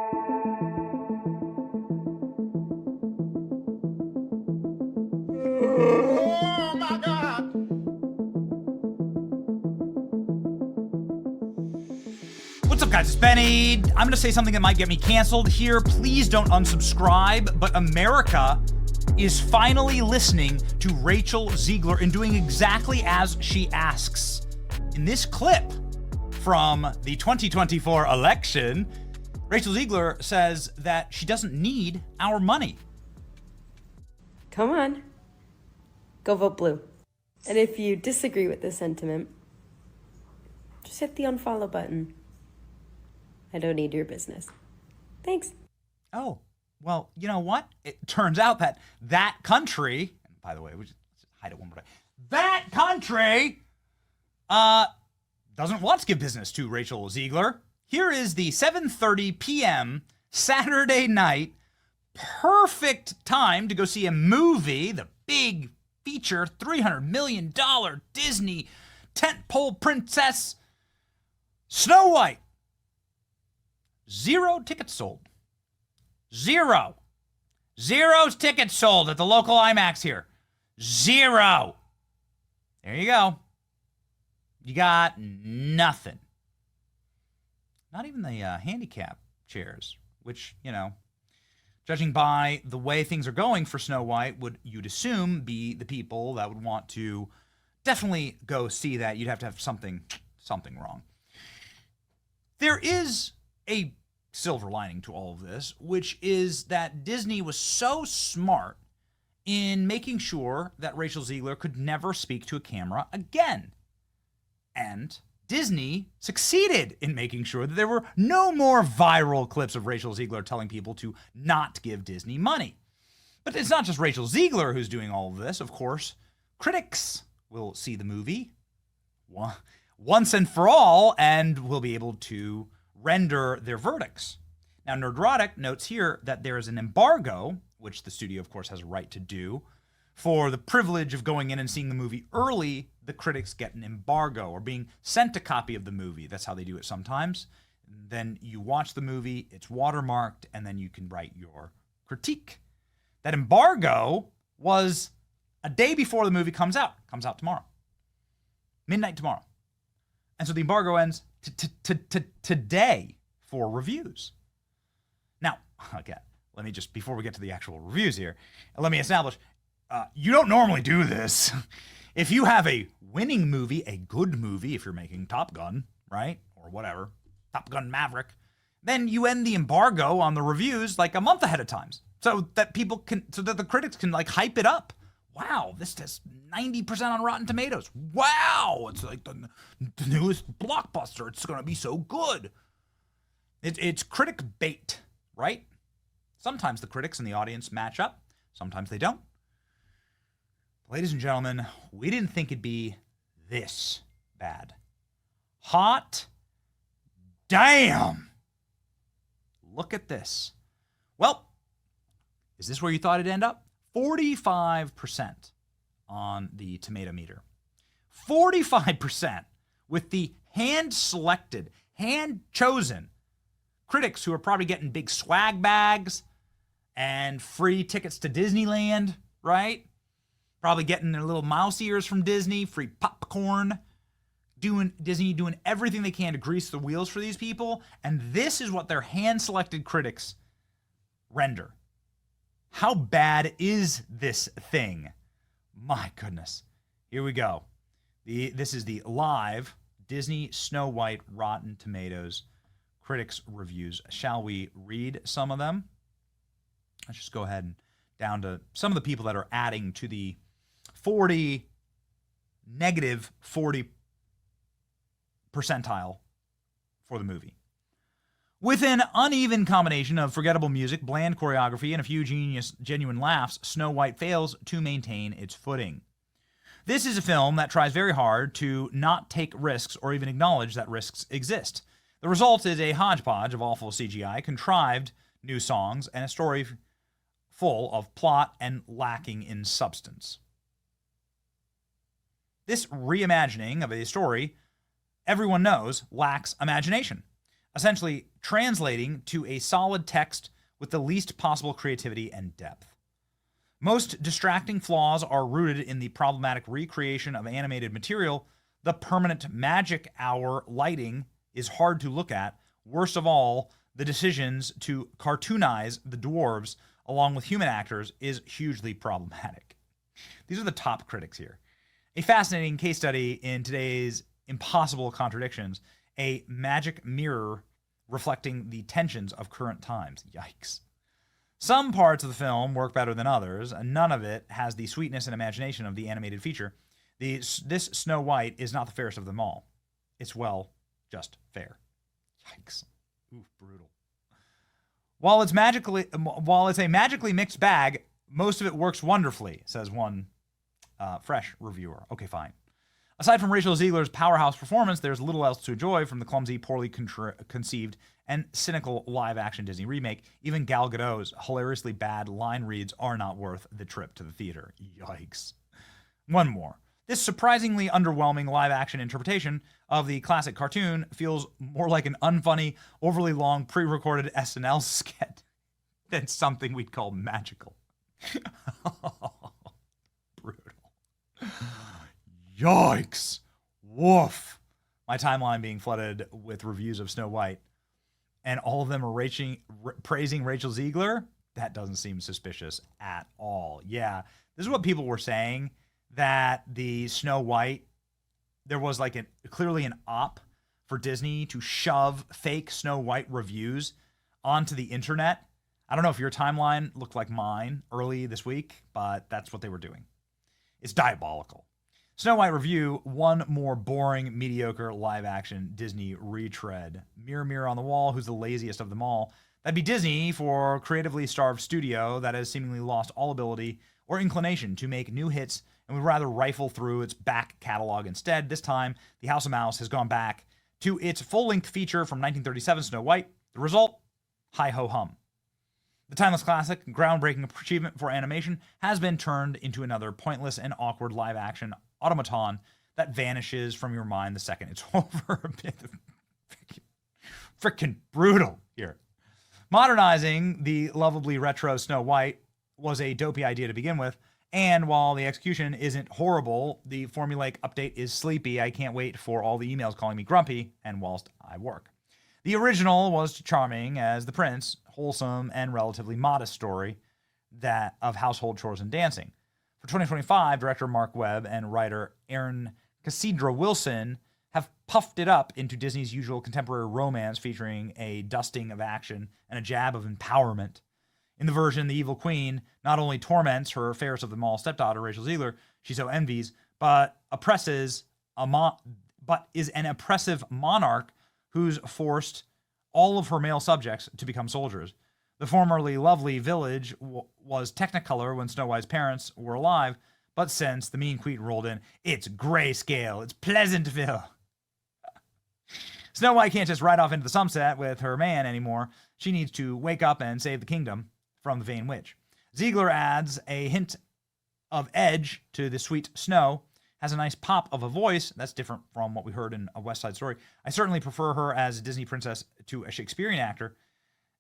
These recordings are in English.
Oh my God. What's up, guys? It's Benny. I'm going to say something that might get me canceled here. Please don't unsubscribe, but America is finally listening to Rachel Ziegler and doing exactly as she asks. In this clip from the 2024 election, Rachel Ziegler says that she doesn't need our money. Come on. Go vote blue. And if you disagree with this sentiment, just hit the unfollow button. I don't need your business. Thanks. Oh, well, you know what? It turns out that that country, and by the way, let's just hide it one more time. That country doesn't want to give business to Rachel Ziegler. Here is the 7:30 p.m. Saturday night perfect time to go see a movie, the big feature, $300 million Disney tentpole princess, Snow White. 0 tickets sold. 0. 0 tickets sold at the local IMAX here. 0. There you go. You got nothing. Not even the handicap chairs, which, you know, judging by the way things are going for Snow White, you'd assume be the people that would want to definitely go see that. You'd have to have something wrong. There is a silver lining to all of this, which is that Disney was so smart in making sure that Rachel Ziegler could never speak to a camera again. And Disney succeeded in making sure that there were no more viral clips of Rachel Ziegler telling people to not give Disney money. But it's not just Rachel Ziegler who's doing all of this. Of course, critics will see the movie once and for all and will be able to render their verdicts. Now, Nerdrotic notes here that there is an embargo, which the studio, of course, has a right to do. For the privilege of going in and seeing the movie early, the critics get an embargo or being sent a copy of the movie. That's how they do it sometimes. Then you watch the movie, it's watermarked, and then you can write your critique. That embargo was a day before the movie comes out. Comes out tomorrow. Midnight tomorrow. And so the embargo ends today for reviews. Now, again, let me just, before we get to the actual reviews here, let me establish, you don't normally do this. If you have a winning movie, a good movie, if you're making Top Gun, right, or whatever, Top Gun Maverick, then you end the embargo on the reviews like a month ahead of time, so that the critics can like hype it up. Wow, this has 90% on Rotten Tomatoes. Wow, it's like the newest blockbuster. It's going to be so good. It's critic bait, right? Sometimes the critics and the audience match up. Sometimes they don't. Ladies and gentlemen, we didn't think it'd be this bad. Hot damn. Look at this. Well, is this where you thought it'd end up? 45% on the tomato meter. 45% with the hand-selected, hand-chosen critics who are probably getting big swag bags and free tickets to Disneyland, right? Probably getting their little mouse ears from Disney, free popcorn. Disney doing everything they can to grease the wheels for these people. And this is what their hand-selected critics render. How bad is this thing? My goodness. Here we go. This is the live Disney Snow White Rotten Tomatoes critics reviews. Shall we read some of them? Let's just go ahead and down to some of the people that are adding to the negative 40 percentile for the movie. With an uneven combination of forgettable music, bland choreography, and a few genuine laughs, Snow White fails to maintain its footing. This is a film that tries very hard to not take risks or even acknowledge that risks exist. The result is a hodgepodge of awful CGI, contrived new songs, and a story full of plot and lacking in substance. This reimagining of a story everyone knows lacks imagination. essentially translating to a solid text with the least possible creativity and depth. Most distracting flaws are rooted in the problematic recreation of animated material. The permanent magic hour lighting is hard to look at. Worst of all, the decisions to cartoonize the dwarves along with human actors is hugely problematic. These are the top critics here. A fascinating case study in today's impossible contradictions, a magic mirror reflecting the tensions of current times. Yikes. Some parts of the film work better than others, and none of it has the sweetness and imagination of the animated feature. This Snow White is not the fairest of them all. It's, well, just fair. Yikes. Ooh, brutal. While it's a magically mixed bag, most of it works wonderfully, says one fresh reviewer. Okay, fine. Aside from Rachel Zegler's powerhouse performance, there's little else to enjoy from the clumsy, poorly conceived, and cynical live-action Disney remake. Even Gal Gadot's hilariously bad line reads are not worth the trip to the theater. Yikes. One more. This surprisingly underwhelming live-action interpretation of the classic cartoon feels more like an unfunny, overly long, pre-recorded SNL skit than something we'd call magical. Brutal. Yikes. Woof. My timeline being flooded with reviews of Snow White, and all of them are praising Rachel Zegler. That doesn't seem suspicious at all. Yeah, this is what people were saying, that the Snow White, there was like clearly an op for Disney to shove fake Snow White reviews onto the internet. I don't know if your timeline looked like mine early this week, but that's what they were doing. It's diabolical. Snow White review, one more boring, mediocre live-action Disney retread. Mirror, mirror on the wall, who's the laziest of them all? That'd be Disney for creatively starved studio that has seemingly lost all ability or inclination to make new hits and would rather rifle through its back catalog instead. This time, the House of Mouse has gone back to its full-length feature from 1937, Snow White. The result? Hi-ho-hum. The timeless classic, groundbreaking achievement for animation, has been turned into another pointless and awkward live-action automaton that vanishes from your mind the second it's over. Freaking brutal here. Modernizing the lovably retro Snow White was a dopey idea to begin with, and while the execution isn't horrible, the formulaic update is sleepy. I can't wait for all the emails calling me grumpy, and whilst I work. The original was charming as the prince, wholesome and relatively modest story that of household chores and dancing. For 2025, director Mark Webb and writer Aaron Cassandra Wilson have puffed it up into Disney's usual contemporary romance featuring a dusting of action and a jab of empowerment. In the version, the evil queen not only torments her fairest of them all stepdaughter, Rachel Zegler, she so envies, but is an oppressive monarch who's forced all of her male subjects to become soldiers. The formerly lovely village was Technicolor when Snow White's parents were alive, but since the mean queen rolled in, it's grayscale, it's Pleasantville. Snow White can't just ride off into the sunset with her man anymore. She needs to wake up and save the kingdom from the vain witch. Ziegler adds a hint of edge to the sweet Snow, has a nice pop of a voice that's different from what we heard in A West Side Story. I certainly prefer her as a Disney princess to a Shakespearean actor.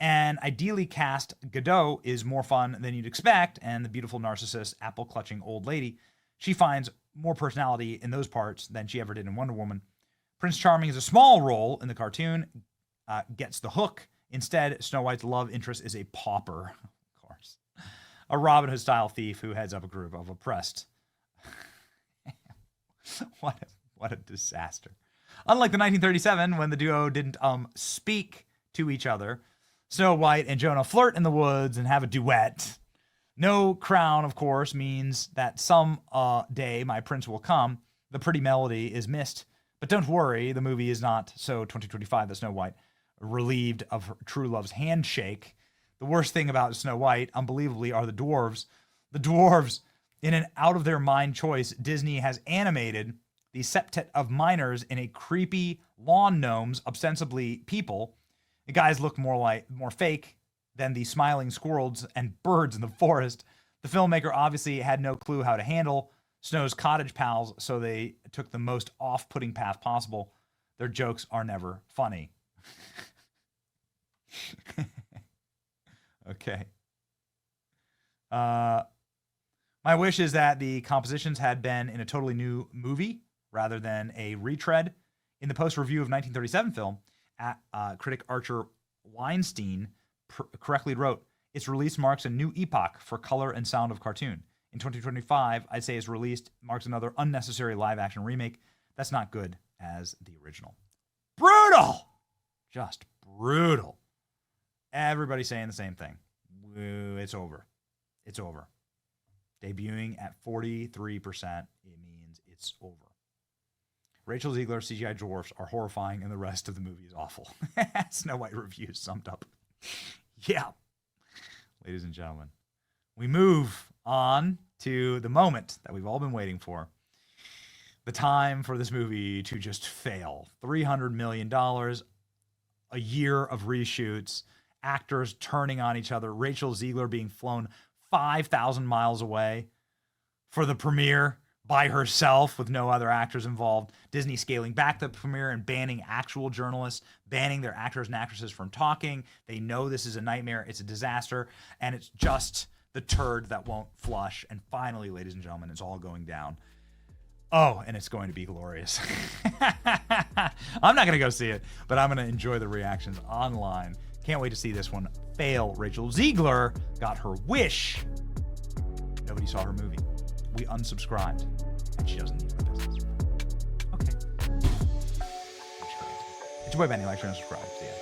And ideally cast Gadot is more fun than you'd expect, and the beautiful narcissist, apple-clutching old lady, she finds more personality in those parts than she ever did in Wonder Woman. Prince Charming is a small role in the cartoon, gets the hook. Instead, Snow White's love interest is a pauper, of course. A Robin Hood-style thief who heads up a group of oppressed. What a disaster. Unlike the 1937, when the duo didn't speak to each other, Snow White and Jonah flirt in the woods and have a duet. No crown, of course, means that some day my prince will come. The pretty melody is missed. But don't worry, the movie is not so 2025 that Snow White, relieved of her true love's handshake. The worst thing about Snow White, unbelievably, are the dwarves. The dwarves, in an out-of-their-mind choice, Disney has animated the septet of miners in a creepy lawn gnomes, ostensibly people. The guys look more fake than the smiling squirrels and birds in the forest. The filmmaker obviously had no clue how to handle Snow's cottage pals, so they took the most off-putting path possible. Their jokes are never funny. Okay. My wish is that the compositions had been in a totally new movie rather than a retread. In the post-review of 1937 film, critic Archer Weinstein correctly wrote, its release marks a new epoch for color and sound of cartoon. In 2025, I'd say its release marks another unnecessary live-action remake that's not good as the original. Brutal! Just brutal. Everybody's saying the same thing. It's over. It's over. Debuting at 43%, it means it's over. Rachel Ziegler CGI dwarfs are horrifying and the rest of the movie is awful. Snow White reviews summed up. Yeah. Ladies and gentlemen, we move on to the moment that we've all been waiting for. The time for this movie to just fail. $300 million, a year of reshoots, actors turning on each other, Rachel Ziegler being flown 5,000 miles away for the premiere by herself with no other actors involved. Disney scaling back the premiere and banning actual journalists, banning their actors and actresses from talking. They know this is a nightmare. It's a disaster. And it's just the turd that won't flush. And finally, ladies and gentlemen, it's all going down. Oh, and it's going to be glorious. I'm not going to go see it, but I'm going to enjoy the reactions online. Can't wait to see this one fail. Rachel Ziegler got her wish. Nobody saw her movie. We unsubscribed, and she doesn't need our business. Okay. It's your boy Benny. Like, share, and subscribe. See ya.